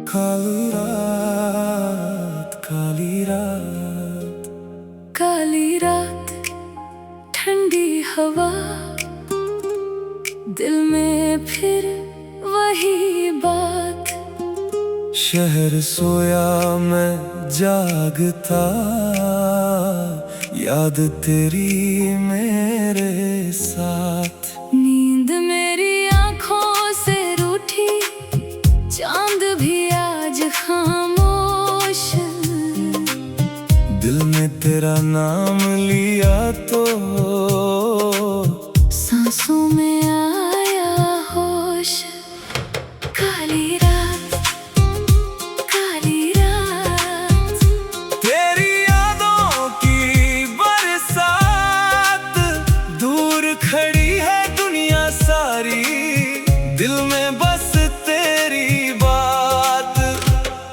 काली रात, काली रात, काली रात, ठंडी हवा, दिल में फिर वही बात। शहर सोया मैं जागता, याद तेरी मेरे साथ। नींद मेरी आंखों से रूठी, चांद भी आज खामोश। दिल में तेरा नाम लिया तो सांसों में आया होश। काली रात, काली रात, तेरी यादों की बरसात। दूर खड़ी है दुनिया सारी, दिल में बस तेरी बात।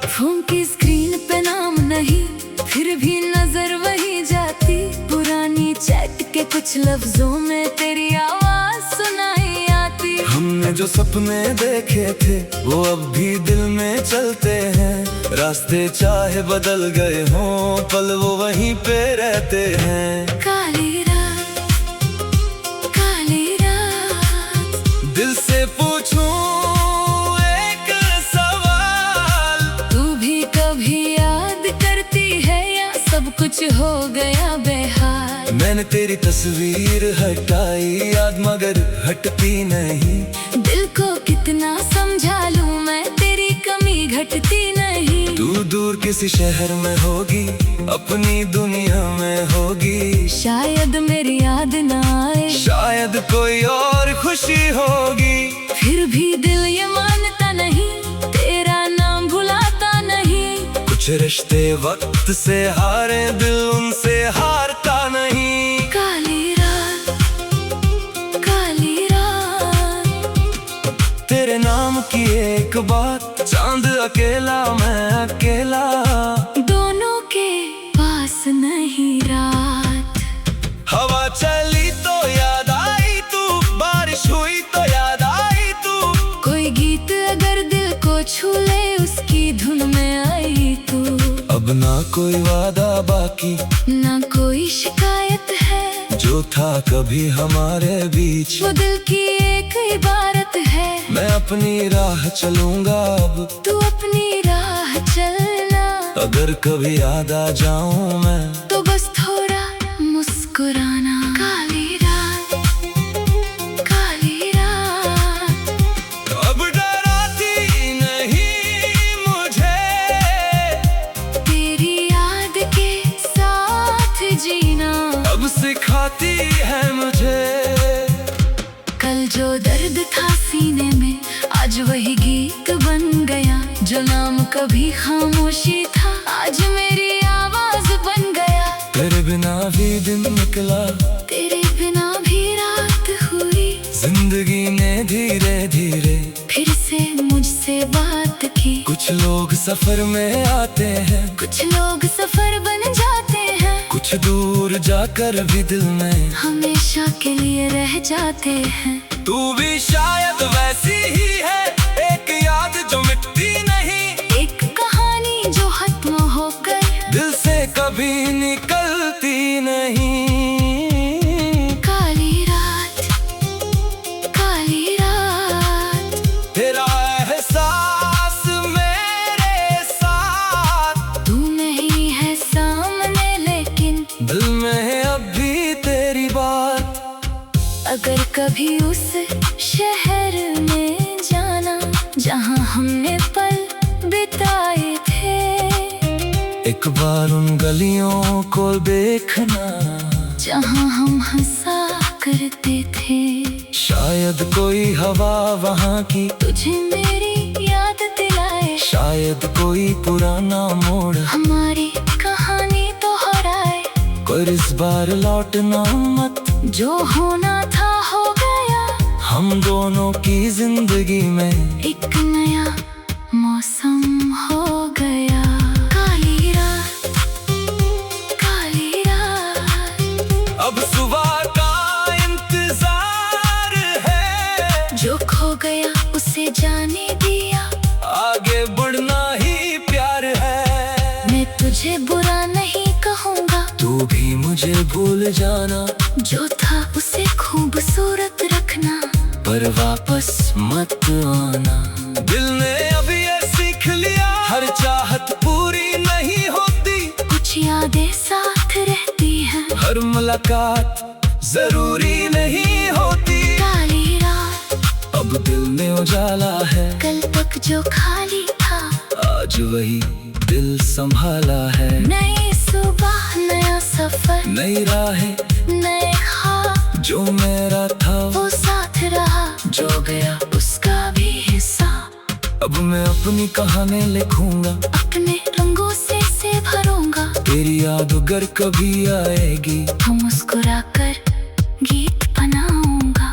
फोन की स्क्रीन पे नाम नहीं, फिर भी नजर वही जाती। पुरानी चैट के कुछ लफ्जों में तेरी आवाज सुनाई आती। हमने जो सपने देखे थे वो अब भी दिल में चलते हैं। रास्ते चाहे बदल गए हों, पल वो वहीं पे रहते हैं। काली रात, काली रात, दिल से पूछूं एक सवाल, तू भी कभी याद करती है या सब कुछ हो गया बेहाल? मैंने तेरी तस्वीर हटाई याद मगर हटती नहीं। दिल को कितना समझा लूं मैं, तेरी कमी घटती नहीं। तू दूर किसी शहर में होगी, अपनी दुनिया में होगी। शायद मेरी याद ना आए, शायद कोई और खुशी होगी। फिर भी दिल ये मानता नहीं, तेरा नाम भुलाता नहीं। कुछ रिश्ते वक्त से हारे, दिल उनसे हारता नहीं। काली रात, काली रात, तेरे नाम की एक बात, चांद अकेला मैं अकेला। दोनों के पास नहीं रात। हवा चली तो याद आई तू, बारिश हुई तो याद आई तू। कोई गीत अगर दिल को छू ले, उसकी धुन में आई तू। अब ना कोई वादा बाकी, ना कोई शिकायत है, जो था कभी हमारे बीच वो दिल की एक इबारत है। मैं अपनी राह चलूंगा अब, तू अपनी राह चलना। अगर कभी याद आ जाऊं मैं, तो बस थोड़ा मुस्कुराना। काली रात, काली रात, अब डराती नहीं मुझे, तेरी याद के साथ जीना अब सिखाती है मुझे। कल जो दर्द था सीने में, आज वही गीत बन गया। जो नाम कभी खामोशी था, आज मेरी आवाज बन गया। तेरे बिना भी दिन निकला, तेरे बिना भी रात हुई। जिंदगी ने धीरे धीरे फिर से मुझसे बात की। कुछ लोग सफर में आते हैं, कुछ लोग सफर बन जाते हैं। कुछ दूर जाकर भी दिल में हमेशा के लिए रह जाते हैं। तू भी शायद वैसी ही है, एक याद जो मिटती नहीं। एक कहानी जो खत्म होकर दिल से कभी निकलती नहीं। काली रात, काली रात, तेरा एहसास मेरे साथ। तू नहीं है सामने लेकिन दिल में है अब भी तेरी बात। अगर कभी उस शहर में जाना, जहाँ हमने पल बिताए थे। एक बार उन गलियों को देखना, जहाँ हम हंसा करते थे। शायद कोई हवा वहाँ की तुझे मेरी याद दिलाए। शायद कोई पुराना मोड़ हमारी कहानी दोहराए। पर इस बार लौटना मत, जो होना था हो गया। हम दोनों की जिंदगी में एक नया मौसम हो गया। काली रात, काली रात, अब सुबह का इंतजार भूल जाना, जो था उसे खूबसूरत रखना, पर वापस मत आना। दिल ने अभी ये सीख लिया, हर चाहत पूरी नहीं होती, कुछ यादें साथ रहती हैं, हर मुलाकात जरूरी नहीं होती। काली रात अब दिल में उजाला है, कल तक जो खाली था, आज वही दिल संभाला है। नई सुबह नया सफर, नई राहें नए ख्वाब, जो मेरा था वो साथ रहा, जो गया उसका भी हिस्सा। अब मैं अपनी कहानी लिखूंगा, अपने रंगों से भरूंगा, तेरी याद अगर कभी आएगी तो मुस्कुरा कर गीत बनाऊंगा।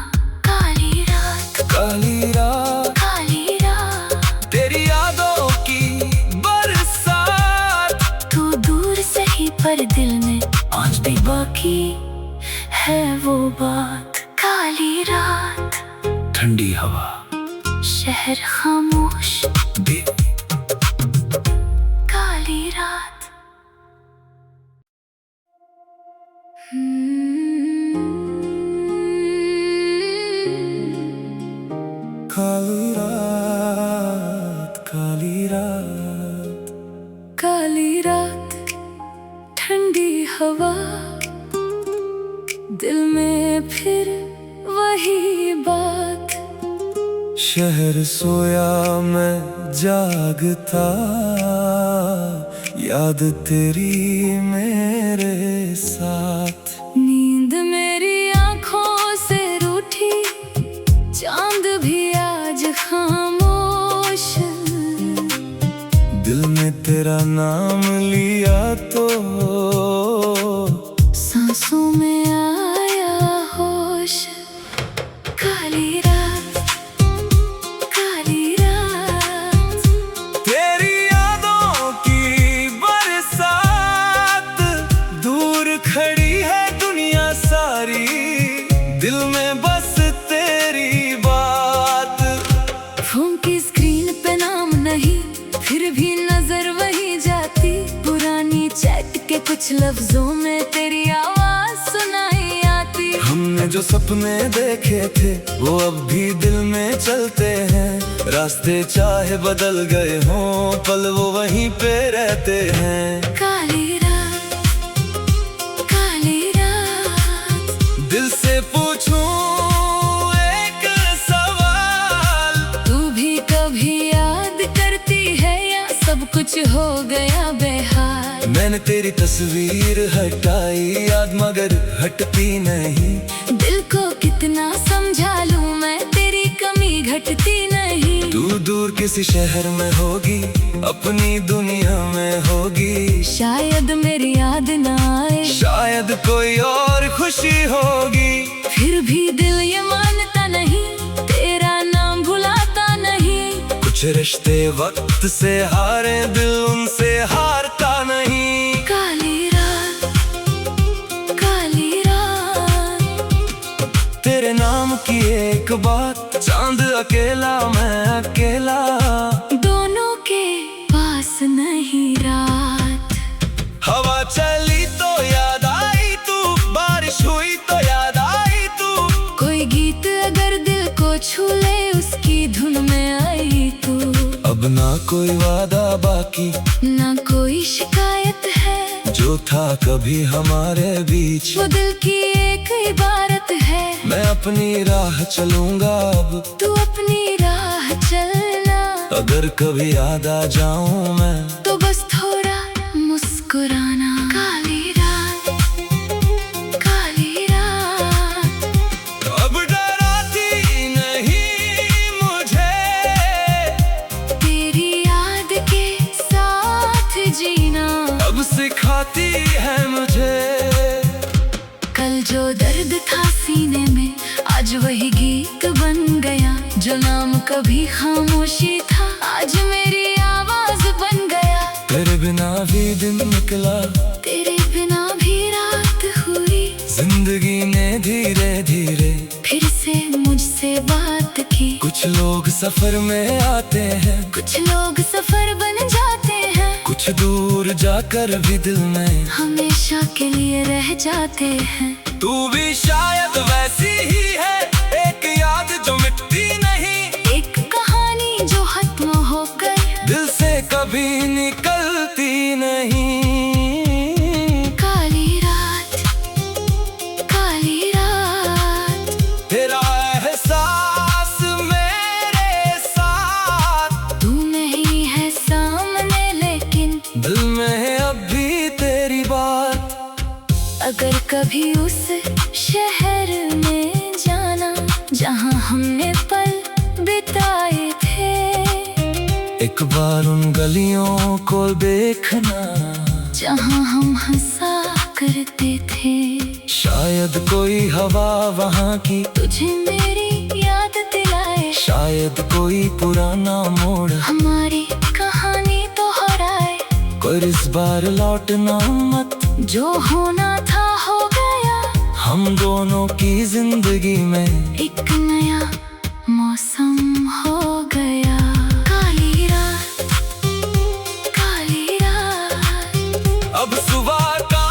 काली रात, काली रात, काली रात, तेरी यादों की बरसात, तू दूर सही पर दिल में आज भी बाकी है वो बात। काली रात, ठंडी हवा, शहर खामोश, भी काली रात। काली रात, काली रात, काली रात, ठंडी हवा, दिल में फिर वही बात। शहर सोया मैं जागता, याद तेरी मेरे साथ। नींद मेरी आंखों से रूठी, चांद भी आज खामोश, दिल ने तेरा नाम लिया तो सांसों में आया होश। काली रात, काली रात, तेरी यादों की बरसात, दूर खड़ी है दुनिया सारी, दिल में बस तेरी बात। फोन की स्क्रीन पे नाम नहीं, फिर भी नजर वही जाती, पुरानी चैट के कुछ लफ्जों में तेरी आवाज सुनाई आती। हमने जो सपने देखे थे वो अब भी दिल में चलते हैं, रास्ते चाहे बदल गए हों पल वो वहीं पे रहते हैं। काली रात, काली रात, दिल से पूछूं एक सवाल, तू भी कभी याद करती है या सब कुछ हो गया बेहाल। मैंने तेरी तस्वीर हटाई याद मगर हटती नहीं, दिल को कितना समझा लूं मैं, तेरी कमी घटती नहीं। तू दूर किसी शहर में होगी, अपनी दुनिया में होगी, शायद मेरी याद ना आए, शायद कोई और खुशी होगी, फिर भी दिल ये मानता नहीं, तेरा नाम भुलाता नहीं। कुछ रिश्ते वक्त से हारे, दिल उनसे हारता नहीं। काली रात, काली रात, तेरे नाम की एक बात, चांद अकेला मैं अकेला, दोनों के पास नहीं रात। हवा चली तो याद आई तू, बारिश हुई तो याद आई तू, कोई गीत अगर दिल को छू ले उसकी धुन में आई तू। अब ना कोई वादा बाकी, ना कोई शिकायत है, जो था कभी हमारे बीच वो दिल की एक इबारत है। मैं अपनी राह चलूंगा अब, तू अपनी राह चलना, अगर कभी याद आ जाऊं मैं तो बस थोड़ा मुस्कुराना। काली रात, काली रात, अब डराती नहीं मुझे, तेरी याद के साथ जीना अब सिखाती है मुझे। कल जो दर्द था सीने में, आज वही गीत बन गया, जो नाम कभी खामोशी था, आज मेरी आवाज बन गया। तेरे बिना भी दिन निकला, तेरे बिना भी रात हुई, जिंदगी ने धीरे धीरे फिर से मुझसे बात की। कुछ लोग सफर में आते हैं, कुछ लोग सफर बन जाते हैं, कुछ दूर जाकर भी दिल में हमेशा के लिए रह जाते हैं। तू भी शायद वैसी ही है, एक याद जो मिटती नहीं, एक कहानी जो खत्म होकर दिल से कभी निकलती नहीं। काली रात, काली रात, तेरा एहसास मेरे साथ, तू नहीं है सामने लेकिन दिल में है अब भी तेरी बात। अगर कभी उस शहर में जाना जहाँ हमने पल बिताए थे, एक बार उन गलियों को देखना जहाँ हम हंसा करते थे, शायद कोई हवा वहाँ की तुझे मेरी याद दिलाए, शायद कोई पुराना मोड़ हमारी कहानी दोहराए। पर इस बार लौटना मत, जो होना था हो गया, हम दोनों की जिंदगी में एक नया मौसम हो गया। काली रात, काली रात, अब सुबह का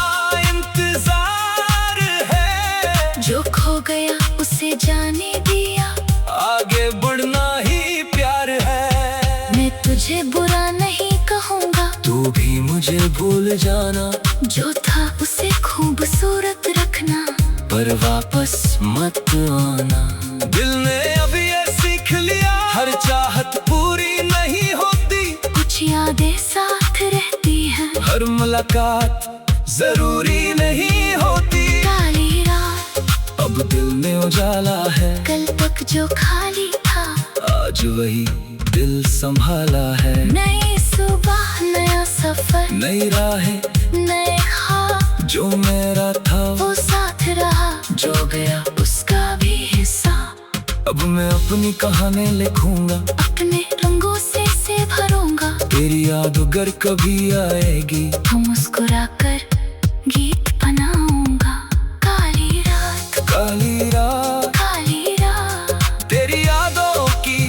इंतजार है, जो खो गया उसे जाने दिया, आगे बढ़ना ही प्यार है। मैं तुझे बुरा नहीं कहूँगा, तू भी मुझे भूल जाना, जो था उसे खूबसूरत रखना, पर वापस मत आना। दिल ने अभी ये सीख लिया, हर चाहत पूरी नहीं होती, कुछ यादें साथ रहती हैं, हर मुलाकात जरूरी नहीं होती। काली रात, अब दिल में उजाला है, कल तक जो खाली था, आज वही दिल संभाला है। नई सुबह, नया सफर, नई राहें, नए ख्वाब, जो मेरा था वो साथ रहा, जो गया उसका भी हिस्सा। अब मैं अपनी कहानी लिखूंगा, अपने रंगों से भरूंगा, तेरी याद अगर कभी आएगी तो मुस्कुराकर गीत बनाऊंगा। काली रात, काली रात, काली रात, तेरी यादों की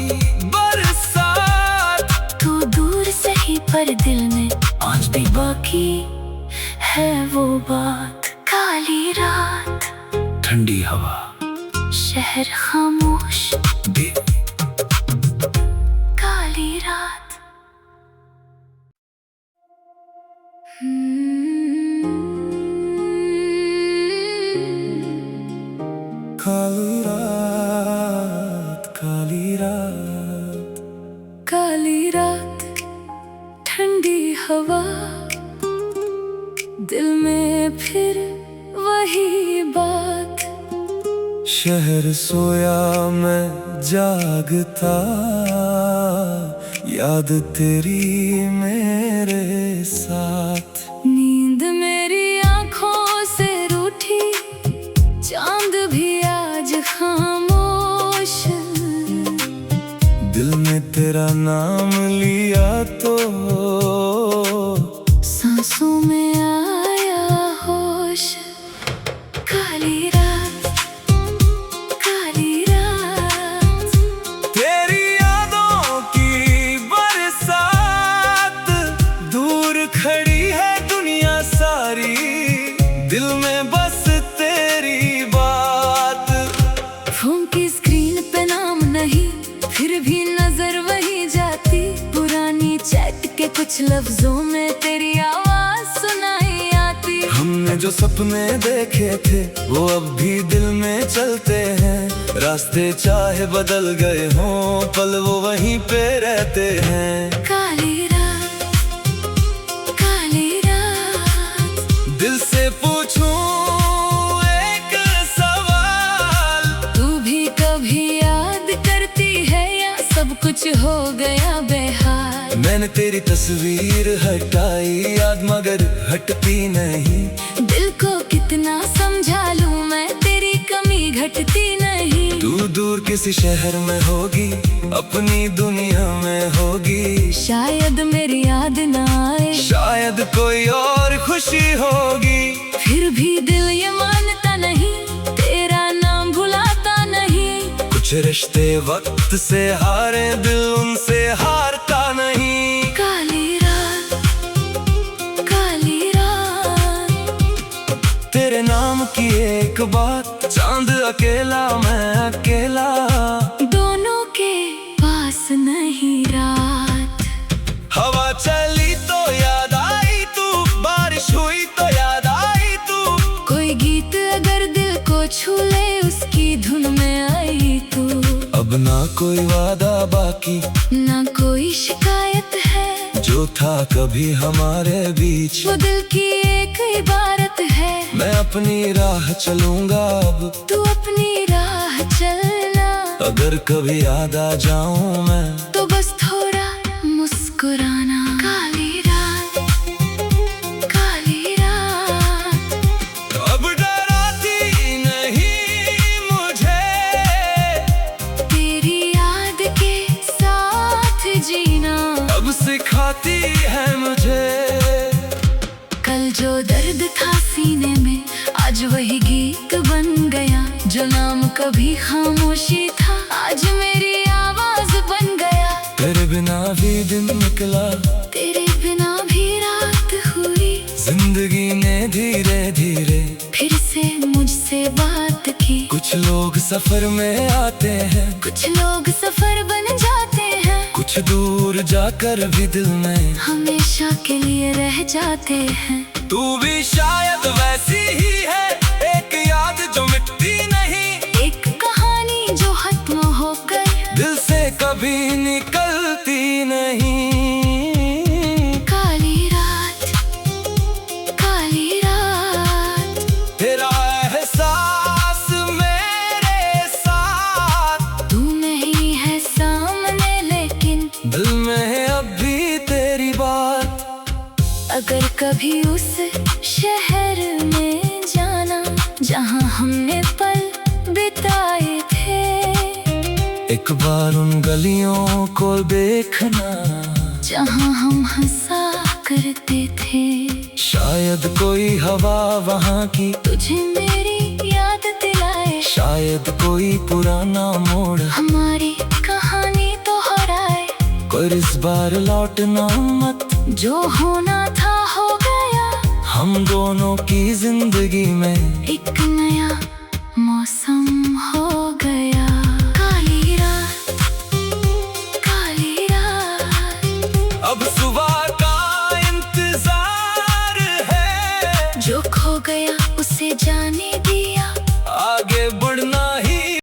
बरसात, तू दूर सही पर दिल में आज भी बाकी है वो बात। काली रात, ठंडी हवा शहर खामोश, भी काली रात। काली रात, काली रात, काली रात, ठंडी हवा, दिल में फिर वही बात। शहर सोया मैं जागता, याद तेरी मेरे साथ। नींद मेरी आंखों से रूठी, चांद भी आज खामोश, दिल में तेरा नाम लिया तो सांसों में आया होश। काली रात, काली रात, तेरी यादों की बरसात, दूर खड़ी है दुनिया सारी, दिल में बस तेरी बात। फोन की स्क्रीन पे नाम नहीं, फिर भी नजर वही जाती, पुरानी चैट के कुछ लफ्जों में तेरी आवाज सुनाई आती। हमने जो सपने देखे थे वो अब भी दिल में चलते हैं, रास्ते चाहे बदल गए हों, पल वो वहीं पे रहते हैं। काली रात, काली रात, दिल से पूछूं एक सवाल, तू भी कभी याद करती है या सब कुछ हो गया बेहाल। मैंने तेरी तस्वीर हटाई याद मगर हटती नहीं, दिल को कितना समझा लूं मैं, तेरी कमी घटती नहीं। तू दूर किसी शहर में होगी, अपनी दुनिया में होगी, शायद मेरी याद ना आए, शायद कोई और खुशी होगी, फिर भी दिल ये मानता नहीं, तेरा नाम भुलाता नहीं। कुछ रिश्ते वक्त से हारे, दिल उनसे हारता नहीं। काली रात, एक बात, चांद अकेला मैं अकेला, दोनों के पास नहीं रात। हवा चली तो याद आई तू, बारिश हुई तो याद आई तू, कोई गीत अगर दिल को छू ले उसकी धुन में आई तू। अब ना कोई वादा बाकी, ना कोई शिकायत है, जो था कभी हमारे बीच वो दिल की एक इबारत है। मैं अपनी राह चलूंगा अब, तू अपनी राह चलना, अगर कभी याद आ जाऊं मैं तो बस थोड़ा मुस्कुराना। काली रात, काली रात, अब डराती नहीं मुझे, तेरी याद के साथ जीना अब सिखाती है मुझे। कल जो दर्द था सीने में आज वही गीत बन गया, जो नाम कभी खामोशी था आज मेरी आवाज बन गया। तेरे बिना भी दिन निकला, तेरे बिना भी रात हुई, जिंदगी ने धीरे धीरे फिर से मुझसे बात की। कुछ लोग सफर में आते हैं, कुछ लोग सफर बन जाते हैं, कुछ दूर जाकर भी दिल में हमेशा के लिए रह जाते हैं। तू भी शायद वैसी ही है, एक याद जो मिटती नहीं, एक कहानी जो खत्म होकर दिल से कभी निकलती नहीं। काली रात, काली रात, तेरा एहसास मेरे साथ, तू नहीं है सामने लेकिन दिल में है अब भी तेरी बात। अगर कभी उस शहर में जाना जहाँ हमने पल बिताए थे, एक बार उन गलियों को देखना जहाँ हम हंसा करते थे, शायद कोई हवा वहाँ की तुझे मेरी याद दिलाए, शायद कोई पुराना मोड़ हमारी कहानी दोहराए। कोई इस बार लौटना मत, जो होना था हो गया, हम दोनों की जिंदगी में एक नया